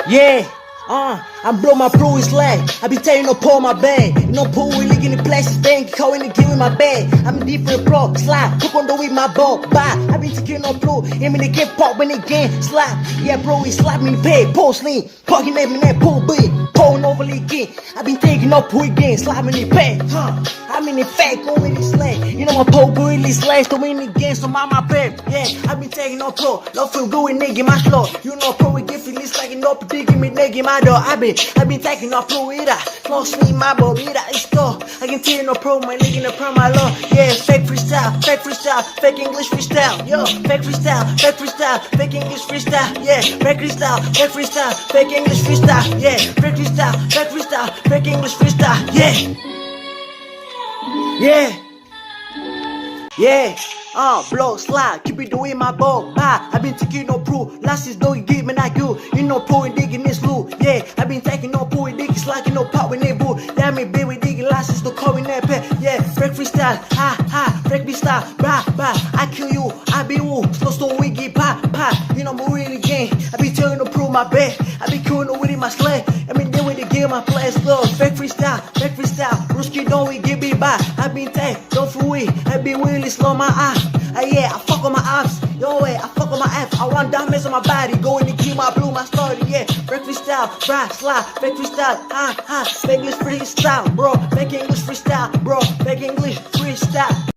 Yeah, I blow my pro is lag. I be telling no pull my bag. You know, pull we in the plastic bank, calling the give in my bag. I'm a different pro, slide, hook on the with my ball, bye. I been taking no pro, and when they get pop when they get slide. Yeah, bro, he slap me pay, post lean, parking at me that pull big, pulling over again. I been taking no pull again, slap me in the pay, I'm in the fat, go in the slang. You know, my pole really slash to win again, so my pay. Yeah, I been taking no pro, no feel good, nigga, my slow. You know, pro, we get feelings like no digging me, nigga, my door. I been taking no pro with that. No sleep, my boy, with that. It's go. I can tell no pro, my nigga, no pro, my law. Yeah, fake freestyle, fake English freestyle. Yo, fake freestyle, fake English freestyle. Yeah, fake freestyle, fake English freestyle. Yeah, fake freestyle, fake English freestyle. Yeah. Blow, slide, keep it doing my ball. I been taking no pro, last is don't give me not you. You know pro and digging this blue. Yeah, I been taking no pro and digging slacking no pop when they boo. Yeah, me baby digging last is no calling that pet. Yeah, break freestyle, break freestyle, bah. I kill you, I be woo, slow wiggy, pa. You know I'm really gang. I be telling no pro my bed. I be killing no with in my sled. I mean then with the game my players love. Fake freestyle, Ruski don't we give me by. I been taking, don't fool it. I be really slow my eye. Yeah, I fuck on my ops. Yo, I fuck on my apps. I want diamonds on my body. Going to keep my blue, my story. Yeah, break freestyle, ride, slide, fake freestyle. Fake English freestyle, bro. Fake English freestyle, bro. Fake English freestyle.